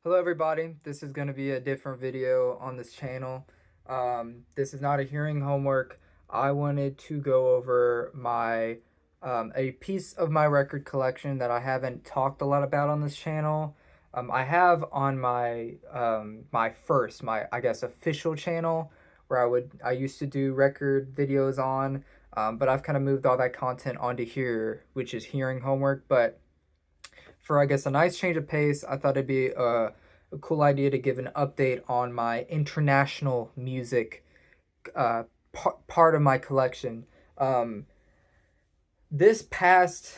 Hello everybody, this is going to be a different video on this channel. This is not a hearing homework. I wanted to go over a piece of my record collection that I haven't talked a lot about on this channel. I have on my I guess official channel where I used to do record videos on, but I've kind of moved all that content onto here, which is hearing homework. But for I guess a nice change of pace, I thought it'd be a cool idea to give an update on my international music uh, part of my collection. Um, this past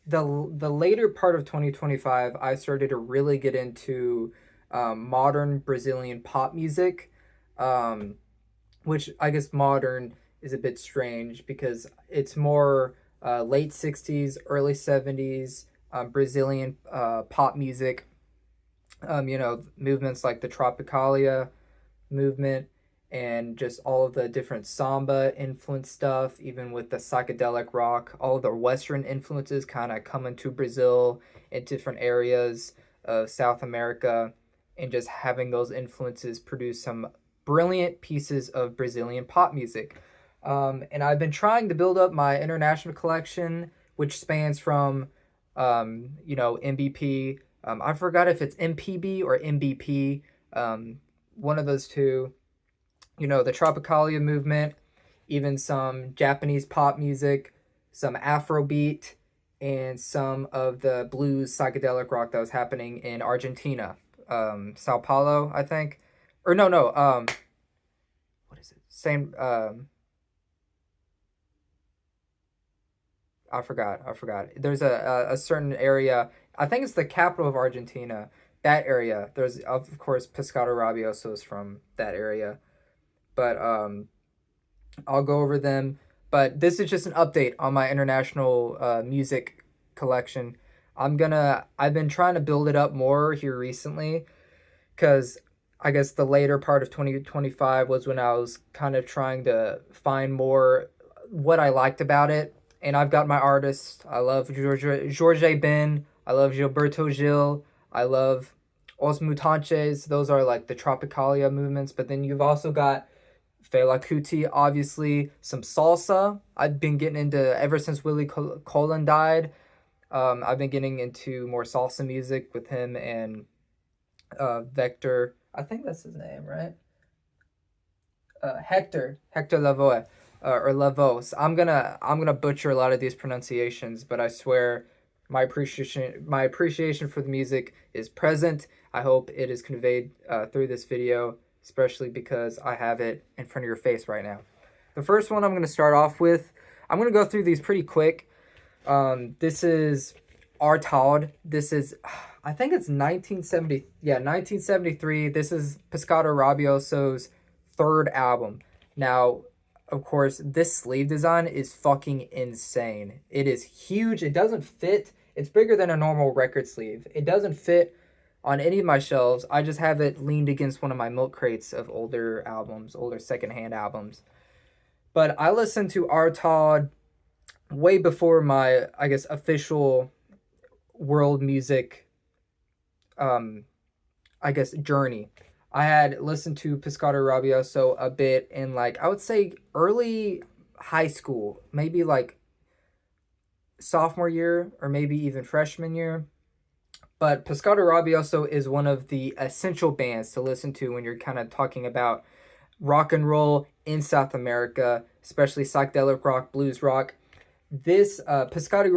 the later part of 2025, I started to really get into modern Brazilian pop music, um, which I guess modern is a bit strange because it's more late 60s, early 70s Brazilian pop music. Movements like the Tropicalia movement and just all of the different samba influence stuff, even with the psychedelic rock, all of the Western influences kind of coming to Brazil in different areas of South America, and just having those influences produce some brilliant pieces of Brazilian pop music. And I've been trying to build up my international collection, which spans from, MBP. I forgot if it's MPB or MBP, one of those two. The Tropicalia movement, even some Japanese pop music, some Afrobeat, and some of the blues psychedelic rock that was happening in Argentina, Sao Paulo, I think, or no, what is it? Same. I forgot. There's a certain area. I think it's the capital of Argentina. That area. There's of course Pescado Rabioso is from that area, but I'll go over them. But this is just an update on my international music collection. I've been trying to build it up more here recently because I guess the later part of 2025 was when I was kind of trying to find more what I liked about it. And I've got my artists. I love Jorge Ben. I love Gilberto Gil. I love Os Mutantes. Those are like the Tropicalia movements. But then you've also got Fela Kuti, obviously. Some salsa. I've been getting into ever since Willie Colon died. I've been getting into more salsa music with him and Vector. I think that's his name, right? Hector Lavoe, or Lavos. I'm gonna butcher a lot of these pronunciations, but I swear my appreciation for the music is present. I hope it is conveyed through this video, especially because I have it in front of your face right now. The first one I'm gonna start off with. I'm gonna go through these pretty quick. This is Artaud. This is, I think it's 1970. Yeah, 1973. This is Pescado Rabioso's third album. Now, of course, this sleeve design is fucking insane. It is huge. It doesn't fit. It's bigger than a normal record sleeve. It doesn't fit on any of my shelves. I just have it leaned against one of my milk crates of older albums, older secondhand albums. But I listened to Artaud way before my, I guess, official world music, um, I guess, journey. I had listened to Pescado Rabioso a bit in, like, I would say early high school, maybe like sophomore year or maybe even freshman year. But Pescado Rabioso is one of the essential bands to listen to when you're kind of talking about rock and roll in South America, especially psychedelic rock, blues rock. This Pescado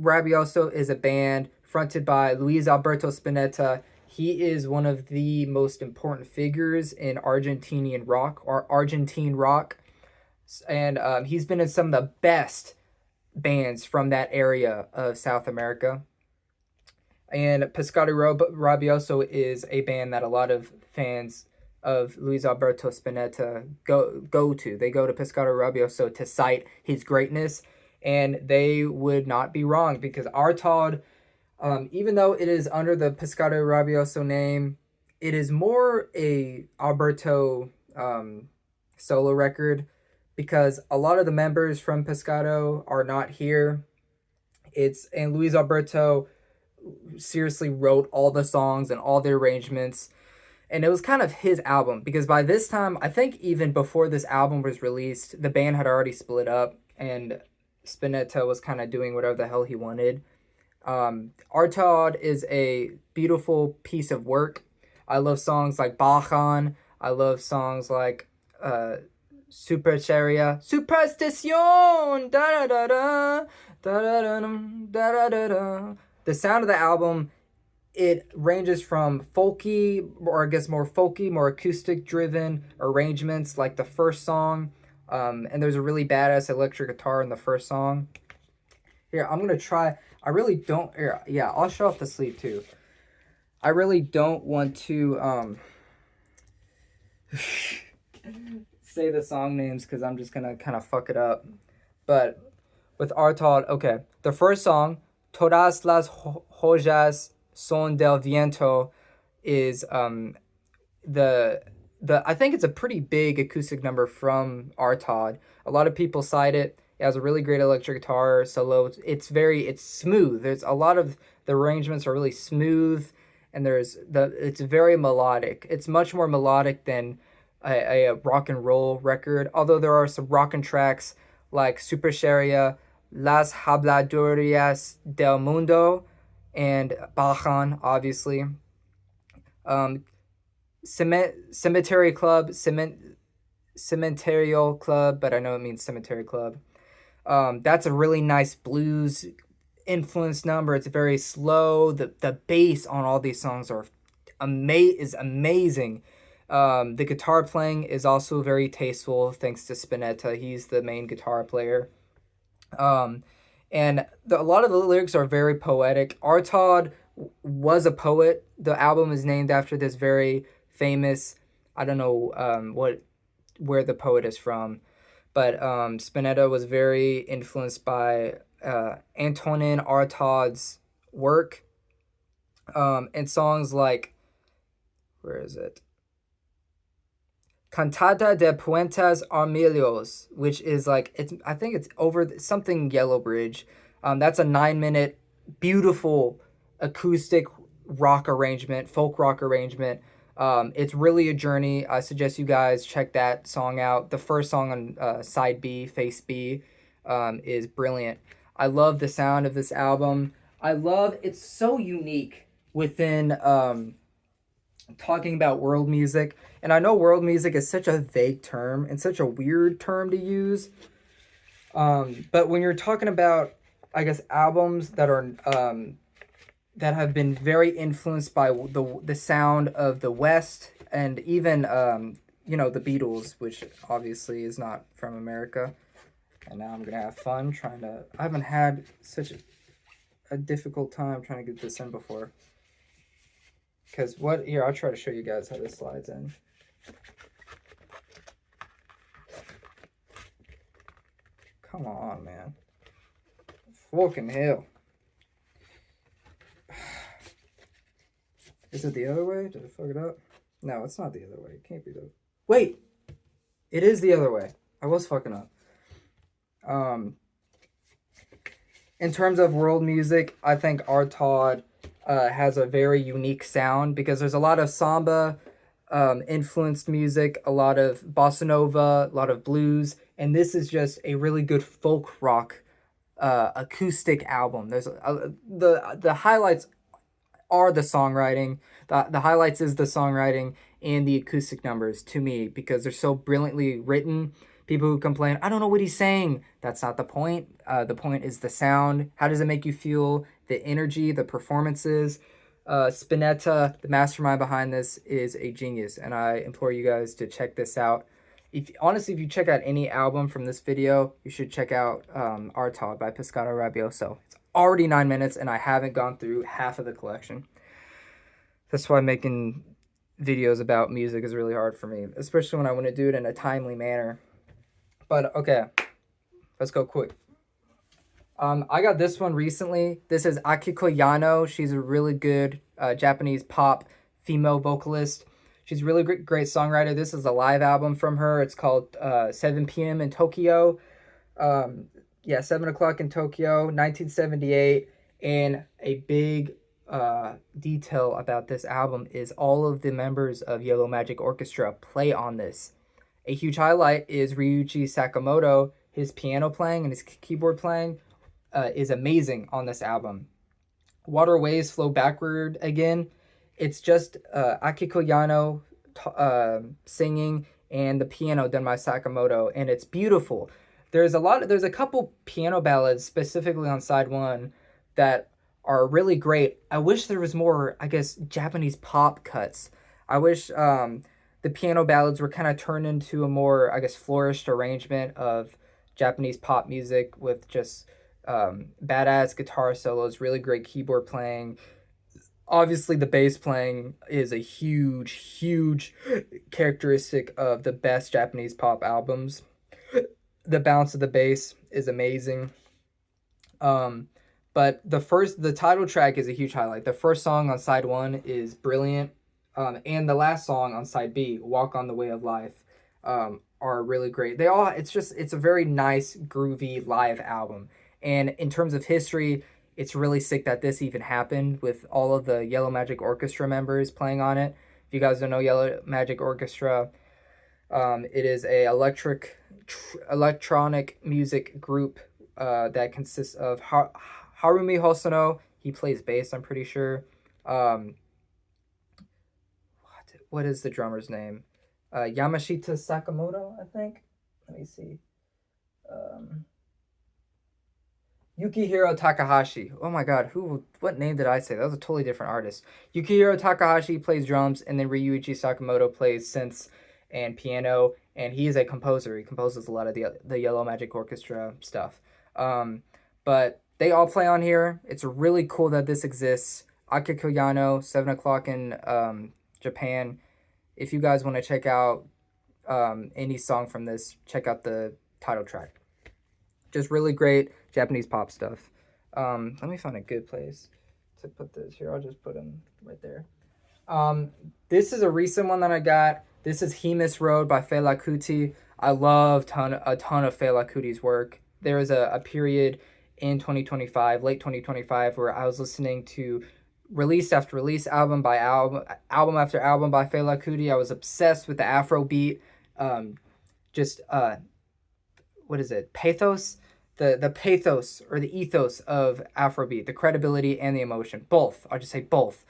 Rabioso is a band fronted by Luis Alberto Spinetta. He is one of the most important figures in Argentinian rock or Argentine rock, and he's been in some of the best bands from that area of South America. And Pescado Rabioso is a band that a lot of fans of Luis Alberto Spinetta go to. They go to Pescado Rabioso to cite his greatness, and they would not be wrong because Artaud, even though it is under the Pescado Rabioso name, it is more a Alberto solo record because a lot of the members from Pescado are not here. And Luis Alberto seriously wrote all the songs and all the arrangements. And it was kind of his album because by this time, I think even before this album was released, the band had already split up and Spinetta was kind of doing whatever the hell he wanted. Artaud is a beautiful piece of work. I love songs like Bajan. I love songs like Supercheria, Superstition, da da da da, da da da da da. The sound of the album, it ranges from folky, or I guess more folky, more acoustic driven arrangements like the first song. And there's a really badass electric guitar in the first song. Here, I'm gonna try. I really don't. Here, yeah, I'll show off the sleeve too. I really don't want to say the song names because I'm just gonna kind of fuck it up. But with Artaud, okay, the first song, Todas las Hojas Son del Viento, is the I think it's a pretty big acoustic number from Artaud. A lot of people cite it. It has a really great electric guitar solo. It's smooth. There's a lot of the arrangements are really smooth, and it's very melodic. It's much more melodic than a rock and roll record. Although there are some rockin' tracks like Supercheria, Las Habladurías del Mundo, and Bajan, obviously. Cemetery Club, Cementerial Club, but I know it means Cemetery Club. That's a really nice blues influenced number. It's very slow. The bass on all these songs is amazing. The guitar playing is also very tasteful thanks to Spinetta. He's the main guitar player. And a lot of the lyrics are very poetic. Artaud was a poet. The album is named after this very famous, I don't know where the poet is from, but Spinetta was very influenced by Antonin Artaud's work, and songs like, where is it? Cantata de Puentes Armilios, which is like, I think it's over something Yellow Bridge. That's a 9-minute beautiful acoustic rock arrangement, folk rock arrangement. It's really a journey. I suggest you guys check that song out. The first song on side B, face B, is brilliant. I love the sound of this album. It's so unique within talking about world music. And I know world music is such a vague term and such a weird term to use. But when you're talking about, I guess, albums that are that have been very influenced by the sound of the West, and even the Beatles, which obviously is not from America. And now I'm gonna have fun trying to. I haven't had such a difficult time trying to get this in before. Because here, I'll try to show you guys how this slides in. Come on, man. Fucking hell. Is it the other way? Did I fuck it up? No, it's not the other way. It can't be the... Wait! It is the other way. I was fucking up. In terms of world music, I think Artaud has a very unique sound because there's a lot of samba influenced music, a lot of bossa nova, a lot of blues, and this is just a really good folk rock acoustic album. There's the highlights are the songwriting. The highlights is the songwriting and the acoustic numbers to me because they're so brilliantly written. People who complain, I don't know what he's saying. That's not the point. The point is the sound. How does it make you feel? The energy, the performances. Spinetta, the mastermind behind this, is a genius, and I implore you guys to check this out. If you check out any album from this video, you should check out Artaud by Pescado Rabioso. It's already 9 minutes, and I haven't gone through half of the collection. That's why making videos about music is really hard for me, especially when I want to do it in a timely manner. But okay, let's go quick. I got this one recently. This is Akiko Yano. She's a really good Japanese pop female vocalist. She's a really great songwriter. This is a live album from her. It's called 7 p.m. in Tokyo. 7 o'clock in Tokyo, 1978. And a big detail about this album is all of the members of Yellow Magic Orchestra play on this. A huge highlight is Ryuichi Sakamoto. His piano playing and his keyboard playing is amazing on this album. Waterways Flow Backward Again. It's just Akiko Yano singing and the piano done by Sakamoto, and it's beautiful. There's a couple piano ballads specifically on side one that are really great. I wish there was more, I guess, Japanese pop cuts. I wish the piano ballads were kind of turned into a more, I guess, flourished arrangement of Japanese pop music with just badass guitar solos, really great keyboard playing. Obviously, the bass playing is a huge characteristic of the best Japanese pop albums. The bounce of the bass is amazing. But the title track is a huge highlight. The first song on side one is brilliant. And the last song on side B, Walk on the Way of Life, are really great. It's a very nice, groovy live album. And in terms of history, it's really sick that this even happened with all of the Yellow Magic Orchestra members playing on it. If you guys don't know Yellow Magic Orchestra, it is a electronic music group that consists of Harumi Hosono. He plays bass, I'm pretty sure. What is the drummer's name? Yamashita Sakamoto, I think. Let me see. Yukihiro Takahashi. Oh my god, what name did I say? That was a totally different artist. Yukihiro Takahashi plays drums, and then Ryuichi Sakamoto plays synths and piano, and he is a composer. He composes a lot of the Yellow Magic Orchestra stuff. But they all play on here. It's really cool that this exists. Akiko Yano, 7 o'clock in Japan. If you guys want to check out any song from this, check out the title track. Just really great Japanese pop stuff. Let me find a good place to put this here. I'll just put them right there. This is a recent one that I got. This is Himis Road by Fela Kuti. I love a ton of Fela Kuti's work. There was a period in 2025, late 2025, where I was listening to release after release, album after album by Fela Kuti. I was obsessed with the Afro beat. What is it? Pathos? The pathos or the ethos of Afrobeat, the credibility and the emotion. Both. I'll just say both.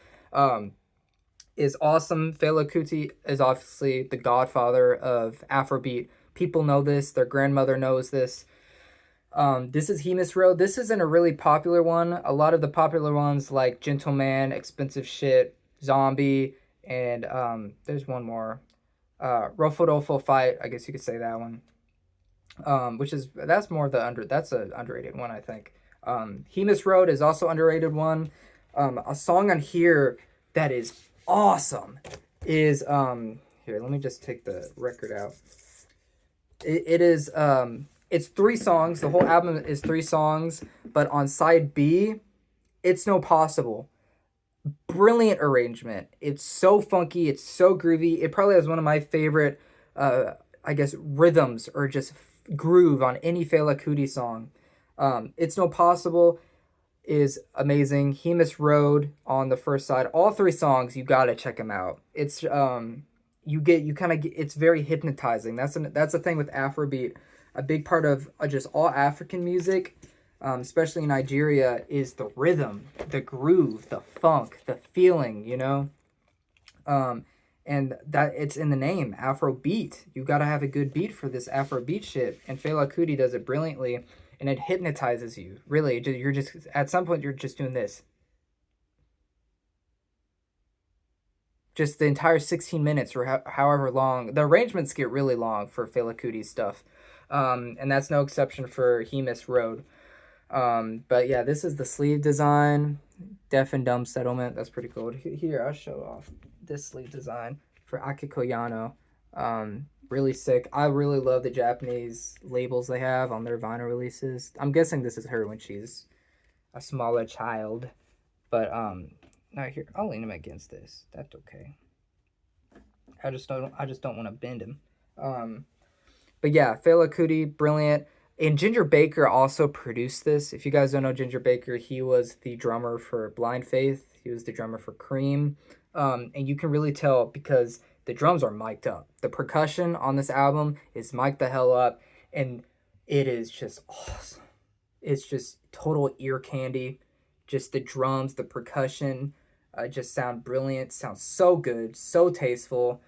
Is awesome. Fela Kuti is obviously the godfather of Afrobeat. People know this. Their grandmother knows this. This is Himis Road. This isn't a really popular one. A lot of the popular ones like Gentleman, Expensive Shit, Zombie, and there's one more. Rofo Fight. I guess you could say that one. That's an underrated one, I think. Himis Road is also underrated one. A song on here that is awesome is here, let me just take the record out. It's 3 songs. The whole album is 3 songs, but on side B, It's No Possible. Brilliant arrangement. It's so funky, it's so groovy. It probably has one of my favorite I guess rhythms or just groove on any Fela Kuti song. It's No Possible is amazing. Himis Road on the first side. All 3 songs, you gotta check them out. It's it's very hypnotizing. That's the thing with Afrobeat. A big part of just all African music, especially in Nigeria, is the rhythm, the groove, the funk, the feeling, you know? And that it's in the name, Afrobeat. You gotta have a good beat for this Afrobeat shit. And Fela Kuti does it brilliantly, and it hypnotizes you. Really, you're just, at some point, you're just doing this. Just the entire 16 minutes or however long. The arrangements get really long for Fela Kuti's stuff. And that's no exception for Himis Road. But yeah, this is the sleeve design. Deaf and Dumb Settlement. That's pretty cool. Here, I'll show off this sleeve design for Akiko Yano. Really sick. I really love the Japanese labels they have on their vinyl releases. I'm guessing this is her when she's a smaller child. But now here, I'll lean him against this. That's okay. I just don't want to bend him. But yeah, Fela Kuti, brilliant. And Ginger Baker also produced this. If you guys don't know Ginger Baker, he was the drummer for Blind Faith. He was the drummer for Cream. And you can really tell because the drums are mic'd up. The percussion on this album is mic'd the hell up, and it is just awesome. It's just total ear candy. Just the drums, the percussion, just sound brilliant. Sounds so good, so tasteful.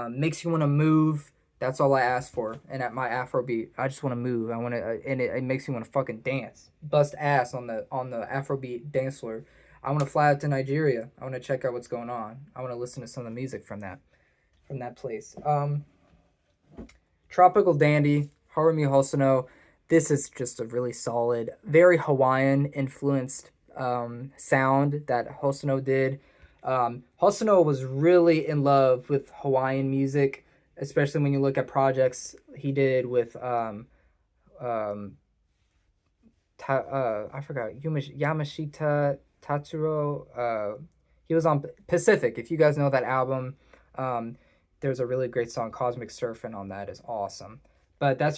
Makes you want to move. That's all I ask for. And at my Afrobeat, I just want to move. I want to, and it makes me want to fucking dance, bust ass on the Afrobeat dance floor. I want to fly out to Nigeria. I want to check out what's going on. I want to listen to some of the music from that place. Tropical Dandy, Harumi Hosono. This is just a really solid, very Hawaiian influenced sound that Hosono did. Hosono was really in love with Hawaiian music, especially when you look at projects he did with I forgot, Yamashita Tatsuro. He was on Pacific. If you guys know that album, there's a really great song, Cosmic Surfin', on that. Is awesome. But that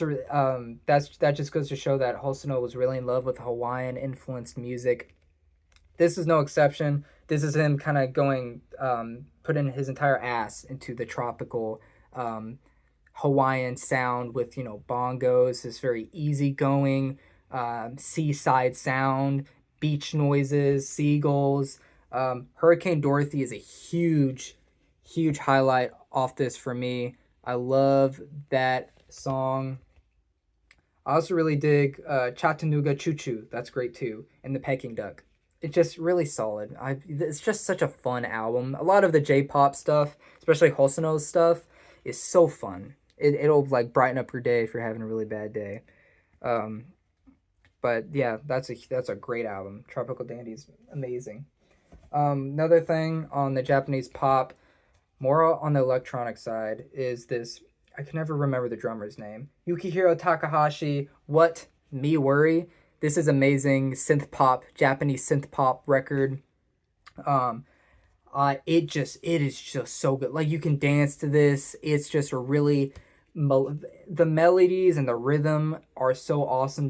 just goes to show that Hosono was really in love with Hawaiian influenced music. This is no exception. This is him kind of going, putting his entire ass into the tropical Hawaiian sound with, bongos, this very easygoing seaside sound, beach noises, seagulls. Hurricane Dorothy is a huge highlight off this for me. I love that song. I also really dig Chattanooga Choo Choo. That's great too. And The Peking Duck. It's just really solid. It's just such a fun album. A lot of the J-pop stuff, especially Hosono's stuff, is so fun. It'll like brighten up your day if you're having a really bad day. But yeah, that's a great album. Tropical Dandy is amazing. Another thing on the Japanese pop, more on the electronic side, is this. I can never remember the drummer's name. Yukihiro Takahashi. What Me Worry. This is amazing synth pop, Japanese synth pop record. It is just so good. Like, you can dance to this. It's just a really, the melodies and the rhythm are so awesome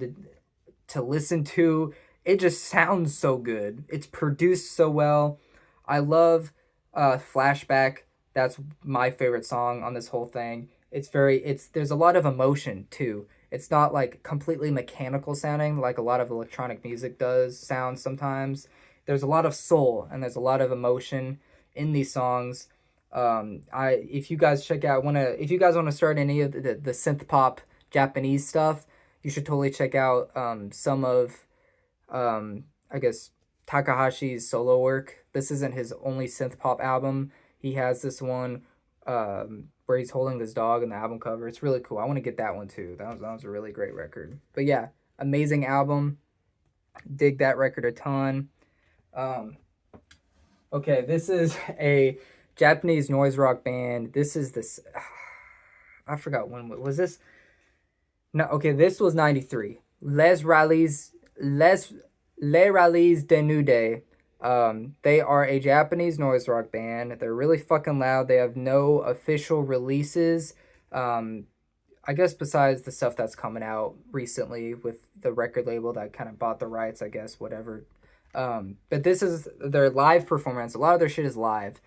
to listen to. It just sounds so good. It's produced so well. I love Flashback. That's my favorite song on this whole thing. There's a lot of emotion too. It's not like completely mechanical sounding like a lot of electronic music does sound sometimes. There's a lot of soul and there's a lot of emotion in these songs. If you guys if you guys want to start any of the synth pop Japanese stuff, you should totally check out some of I guess Takahashi's solo work. This isn't his only synth pop album. He has this one where he's holding this dog in the album cover. It's really cool. I want to get that one too. That was a really great record. But yeah, amazing album. Dig that record a ton. Okay, this is a Japanese noise rock band. This is this. I forgot when was this. No, okay, this was 93. Les Rallies de Nude. They are a Japanese noise rock band. They're really fucking loud. They have no official releases. I guess besides the stuff that's coming out recently with the record label that kind of bought the rights, I guess, whatever. But this is their live performance. A lot of their shit is live.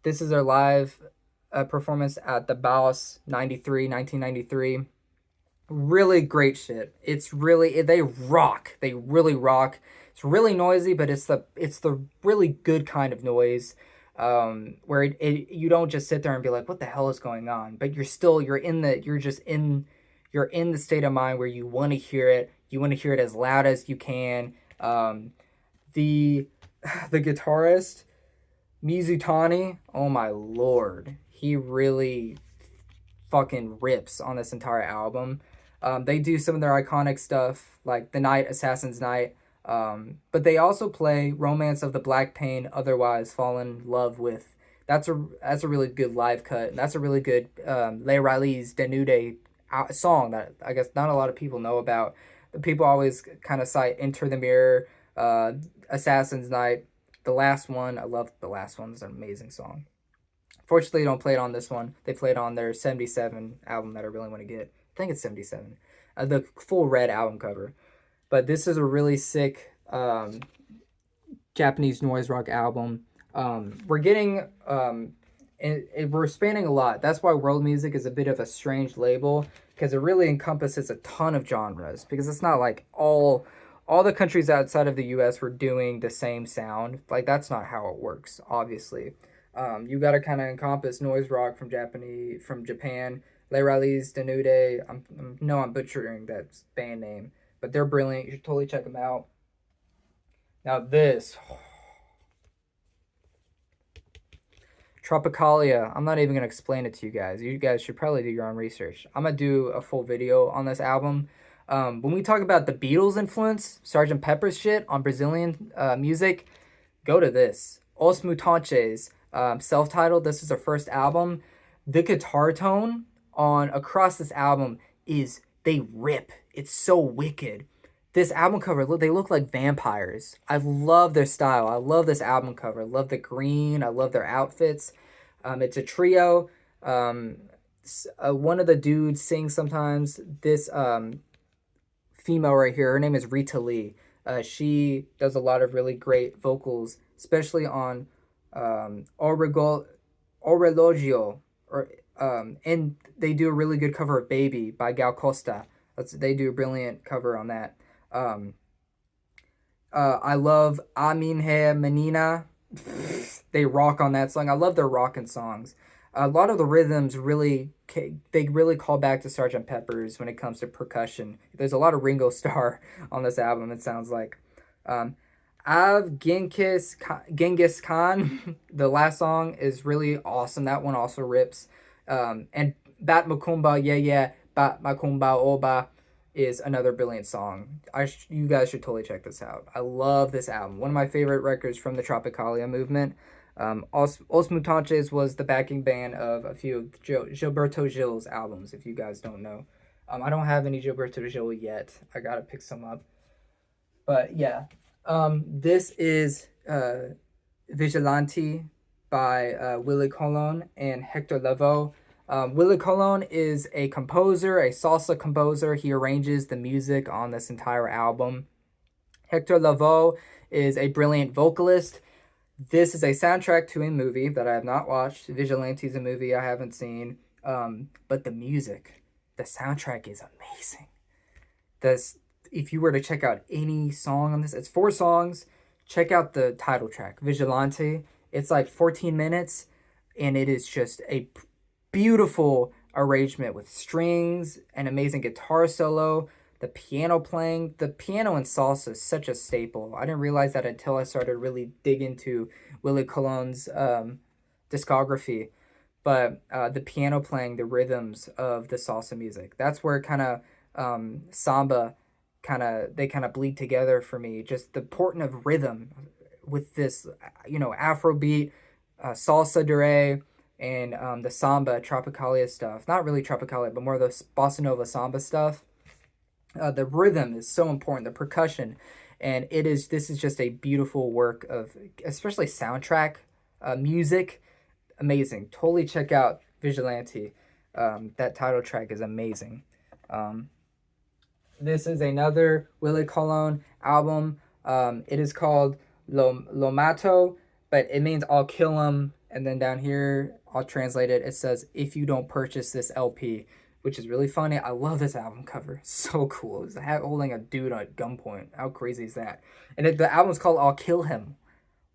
This is their live performance at the Baus 1993. Really great shit. They rock. They really rock. It's really noisy, but it's the really good kind of noise, where you don't just sit there and be like, what the hell is going on? But you're in the state of mind where you want to hear it. You want to hear it as loud as you can. The guitarist Mizutani, oh my lord, he really fucking rips on this entire album. They do some of their iconic stuff like The Night, Assassin's Night. But they also play Romance of the Black Pain, Otherwise Fall in Love With. That's a really good live cut. And that's a really good Les Rallies de Nude song that I guess not a lot of people know about. The people always kind of cite Enter the Mirror, Assassin's Night. The last one, I love the last one. It's an amazing song. Fortunately, they don't play it on this one. They play it on their 77 album that I really want to get. I think it's 77. The full red album cover. But this is a really sick Japanese noise rock album. We're getting we're spanning a lot. That's why world music is a bit of a strange label, because it really encompasses a ton of genres. Because it's not like all the countries outside of the U.S. were doing the same sound. Like, that's not how it works. Obviously, you got to kind of encompass noise rock from Japan. Les Rallies, Denude. I'm butchering that band name, but they're brilliant. You should totally check them out. Now this Tropicalia, I'm not even going to explain it to you guys. You guys should probably do your own research. I'm going to do a full video on this album. When we talk about the Beatles influence, Sgt. Pepper's shit on Brazilian music, go to this. Os Mutantes, self-titled. This is their first album. The guitar tone on across this album they rip. It's so wicked. This album cover, they look like vampires. I love their style. I love this album cover. I love the green. I love their outfits. It's a trio. One of the dudes sings sometimes. This female right here, her name is Rita Lee. She does a lot of really great vocals, especially on Orelogio. And they do a really good cover of Baby by Gal Costa. They do a brilliant cover on that. I love Amin He Menina. They rock on that song. I love their rockin' songs. A lot of the rhythms they really call back to Sgt. Pepper's when it comes to percussion. There's a lot of Ringo Starr on this album, it sounds like. Genghis Khan, the last song is really awesome. That one also rips. And Bat Makumba, yeah, Bat Makumba Oba is another brilliant song. You guys should totally check this out. I love this album. One of my favorite records from the Tropicalia movement. Os Mutantes was the backing band of a few of Gilberto Gil's albums, if you guys don't know. I don't have any Gilberto Gil yet. I gotta pick some up. But yeah, this is Vigilante by Willie Colon and Hector Lavoe. Willie Colon is a composer, a salsa composer. He arranges the music on this entire album. Hector Lavoe is a brilliant vocalist. This is a soundtrack to a movie that I have not watched. Vigilante is a movie I haven't seen. But the music, the soundtrack is amazing. If you were to check out any song on this, it's 4 songs. Check out the title track, Vigilante. It's like 14 minutes, and it is just a beautiful arrangement with strings, an amazing guitar solo, the piano playing. The piano in salsa is such a staple. I didn't realize that until I started really dig into Willie Colon's discography. But the piano playing, the rhythms of the salsa music, that's where kind of samba they kind of bleed together for me. Just the portent of rhythm with this, Afrobeat, salsa de re, and the samba Tropicalia stuff. Not really Tropicalia, but more of the bossa nova samba stuff. The rhythm is so important, the percussion, and this is just a beautiful work of, especially soundtrack music. Amazing. Totally check out Vigilante. That title track is amazing. This is another Willie Colon album. It is called Lo Mato, but it means I'll kill him. And then down here, I'll translate it. It says, if you don't purchase this LP, which is really funny. I love this album cover. So cool. It's holding a dude at gunpoint. How crazy is that? And the album's called I'll Kill Him.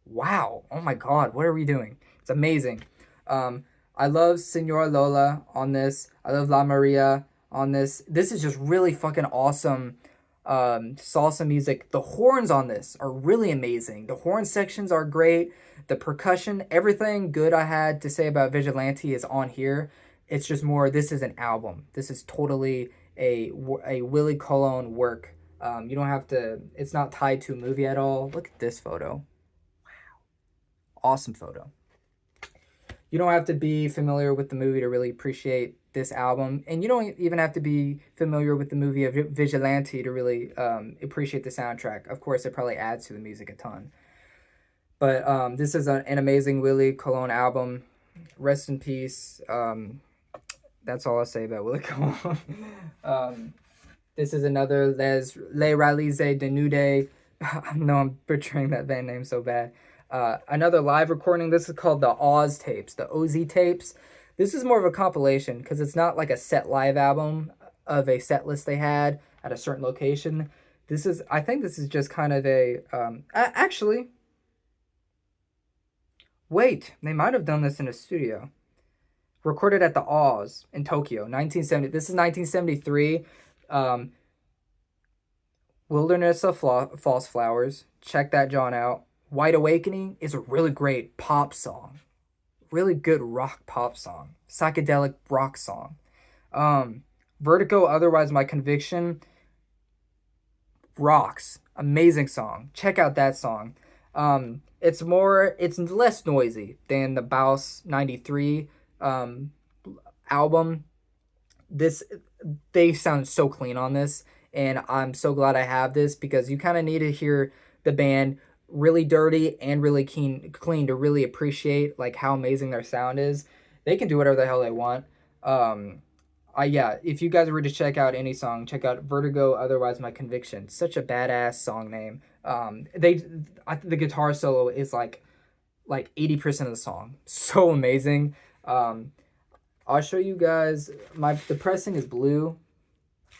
Wow. Oh my God. What are we doing? It's amazing. I love Senora Lola on this. I love La Maria on this. This is just really fucking awesome salsa music. The horns on this are really amazing. The horn sections are great. The percussion, everything good I had to say about Vigilante is on here. It's just more, this is an album. This is totally a Willie Colon work. You don't have to, it's not tied to a movie at all. Look at this photo. Wow. Awesome photo. You don't have to be familiar with the movie to really appreciate this album. And you don't even have to be familiar with the movie of Vigilante to really appreciate the soundtrack. Of course, it probably adds to the music a ton. But this is an amazing Willie Colon album. Rest in peace. That's all I'll say about Willie Colon. This is another Les Rallies de Nude I know I'm butchering that band name so bad. Another live recording. This is called the Oz tapes, the OZ tapes. This is more of a compilation because it's not like a set live album of a set list they had at a certain location. I think this is just kind of actually, wait, they might have done this in a studio. Recorded at the Oz in Tokyo, 1970. This is 1973. Um, Wilderness of False Flowers. Check that John out. White Awakening is a really great pop song. Really good rock pop song. Psychedelic rock song. Vertigo, Otherwise My Conviction, rocks. Amazing song. Check out that song. It's less noisy than the Baus 93 album. They sound so clean on this, and I'm so glad I have this because you kind of need to hear the band really dirty and really clean to really appreciate like how amazing their sound is. They can do whatever the hell they want. If you guys were to check out any song, check out Vertigo, Otherwise My Conviction. Such a badass song name. The guitar solo is like 80% of the song. So amazing. I'll show you guys the pressing is blue.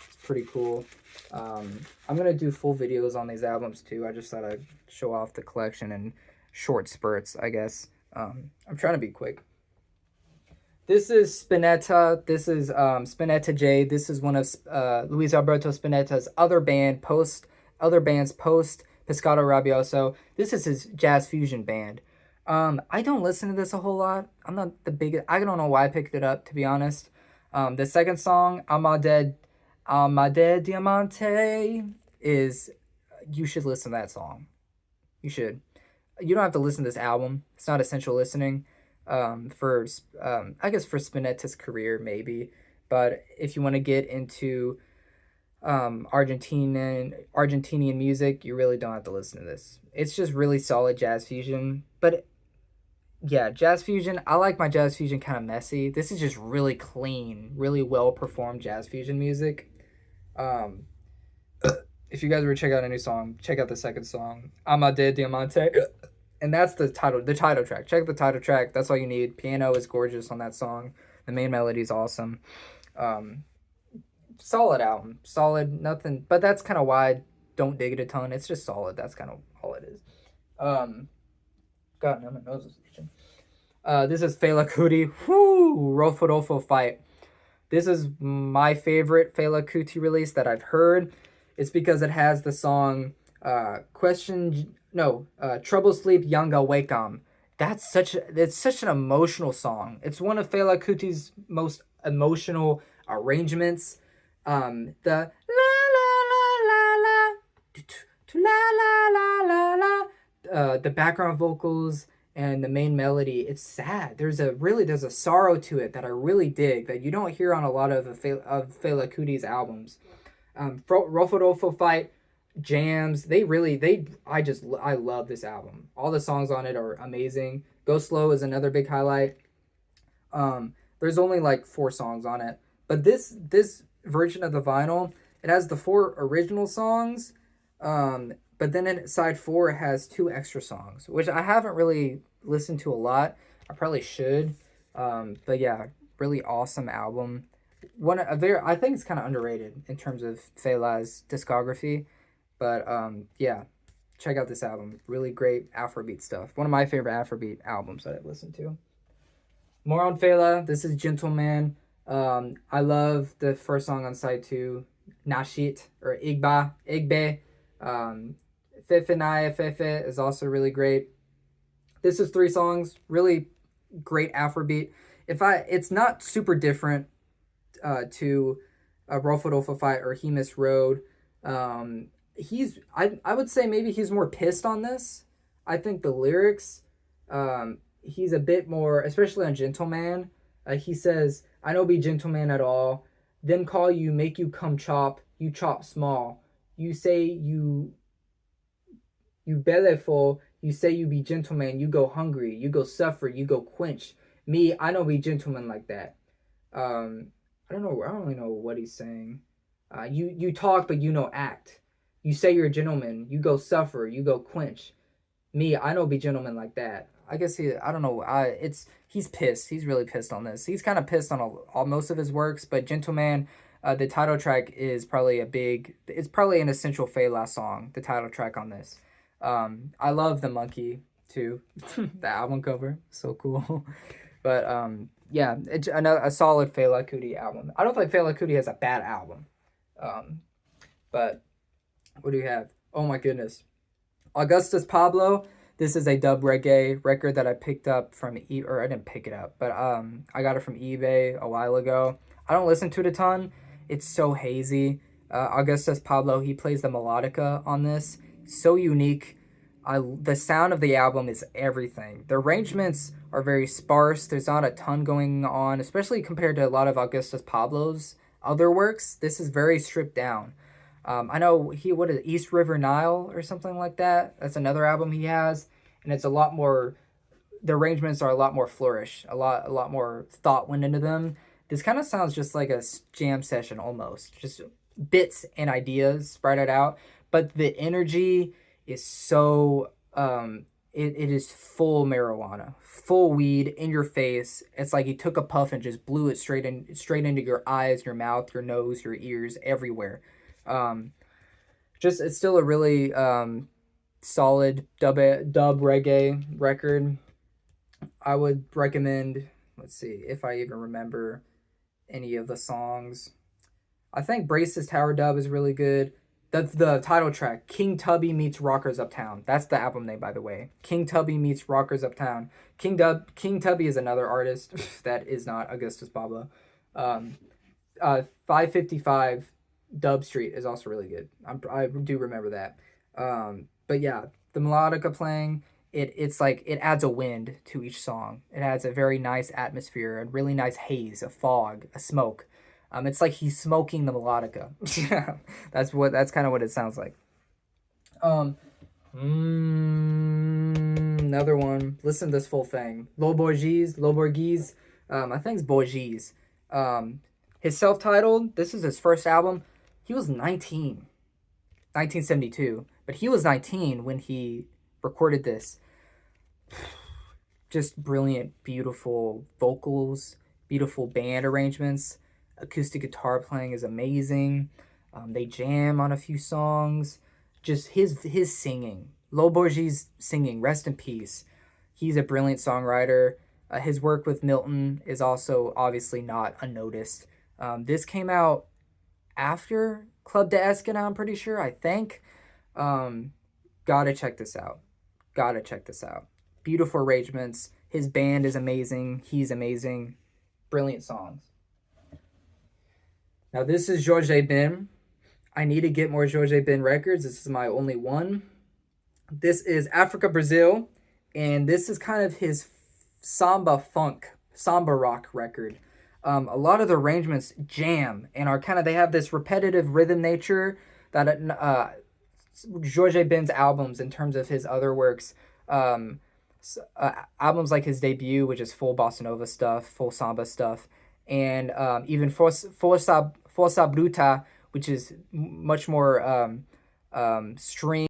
It's pretty cool. I'm gonna do full videos on these albums too. I just thought I'd show off the collection in short spurts, I guess. I'm trying to be quick. This is Spinetta. This is Spinetta J. This is one of Luis Alberto Spinetta's other bands post Pescado Rabioso. This is his jazz fusion band. I don't listen to this a whole lot. I'm not the biggest. I don't know why I picked it up, to be honest. The second song, Amade Diamante, you should listen to that song. You should. You don't have to listen to this album. It's not essential listening. I guess for Spinetta's career maybe, but if you want to get into Argentinian music, you really don't have to listen to this. It's just really solid jazz fusion. But yeah, jazz fusion, I like my jazz fusion kind of messy. This is just really clean, really well performed jazz fusion music. If you guys were to check out a new song, check out the second song, Amade Diamante. And that's the title track. Check the title track. That's all you need. Piano is gorgeous on that song. The main melody is awesome. Solid album. Solid, nothing. But that's kind of why I don't dig it a ton. It's just solid. That's kind of all it is. God, now my nose is itching. This is Fela Kuti. Whoo! Rodolfo Fight. This is my favorite Fela Kuti release that I've heard. It's because it has the song Trouble Sleep Yanga Wakam. It's such an emotional song. It's one of Fela Kuti's most emotional arrangements. The la la la la la la la la la the background vocals and the main melody, it's sad. There's a sorrow to it that I really dig that you don't hear on a lot of Fela Kuti's albums. Rodolfo Fight jams, I love this album. All the songs on it are amazing. Go Slow is another big highlight. There's only like 4 songs on it, but this version of the vinyl, it has the 4 original songs, but then in side 4 it has 2 extra songs, which I haven't really listened to a lot. I probably should. But yeah, really awesome album. I think it's kind of underrated in terms of Fela's discography. But yeah, check out this album. Really great Afrobeat stuff. One of my favorite Afrobeat albums that I've listened to. More on Fela. This is Gentleman. I love the first song on side 2, Nashit or Igbe. Fefe Naya Fefe is also really great. This is 3 songs. Really great Afrobeat. It's not super different to Rodolfo Fight or Hemis Road. I would say maybe he's more pissed on this. I think the lyrics, he's a bit more, especially on Gentleman. He says, "I no be gentleman at all. Them call you, make you come chop. You chop small. You say you belly full. You say you be gentleman. You go hungry. You go suffer. You go quench. Me, I no be gentleman like that." I don't really know what he's saying. You talk, but you no act. You say you're a gentleman, you go suffer, you go quench. Me, I don't be gentleman like that. I guess I don't know. He's pissed. He's really pissed on this. He's kind of pissed on all most of his works, but Gentleman, the title track is probably it's probably an essential Fela song, the title track on this. I love the monkey too, the album cover, so cool. But yeah, it's a solid Fela Kuti album. I don't think Fela Kuti has a bad album. Um, but what do you have? Oh my goodness. Augustus Pablo. This is a dub reggae record that I picked up from or I didn't pick it up, but I got it from eBay a while ago. I don't listen to it a ton. It's so hazy. Augustus Pablo, he plays the melodica on this. So unique. The sound of the album is everything. The arrangements are very sparse. There's not a ton going on, especially compared to a lot of Augustus Pablo's other works. This is very stripped down. I know what is it, East River Nile or something like that. That's another album he has, and it's a lot more. The arrangements are a lot more flourish, a lot more thought went into them. This kind of sounds just like a jam session almost, just bits and ideas spread it out, but the energy is so it is full marijuana, full weed in your face. It's like he took a puff and just blew it straight into your eyes, your mouth, your nose, your ears, everywhere. Um, just it's still a really solid dub reggae record. I would recommend. Let's see if I even remember any of the songs. I think Brace's Tower Dub is really good. The title track, King Tubby meets Rockers Uptown. That's the album name, by the way. King Tubby meets Rockers Uptown. King Tubby is another artist that is not Augustus Pablo. 555 Dub Street is also really good. I do remember that. But yeah, the melodica playing, it's like it adds a wind to each song. It adds a very nice atmosphere, a really nice haze, a fog, a smoke. It's like he's smoking the melodica. That's kind of what it sounds like. Another one. Listen to this full thing. Lo Borghese. I think it's Borghese. His self-titled. This is his first album. He was 19, 1972, but he was 19 when he recorded this. Just brilliant, beautiful vocals, beautiful band arrangements. Acoustic guitar playing is amazing. They jam on a few songs. Just his singing. Lo Borghese singing, rest in peace. He's a brilliant songwriter. His work with Milton is also obviously not unnoticed. This came out after Club de Esquina, I'm pretty sure, I think. Gotta check this out. Beautiful arrangements. His band is amazing. He's amazing. Brilliant songs. Now this is George Ben. I need to get more George Ben records. This is my only one. This is Africa Brazil, and this is kind of his samba rock record. A lot of the arrangements jam and are kind of, they have this repetitive rhythm nature that George Ben's albums, in terms of his other works, albums like his debut, which is full bossa nova stuff, full samba stuff, and even Força Bruta, which is much more string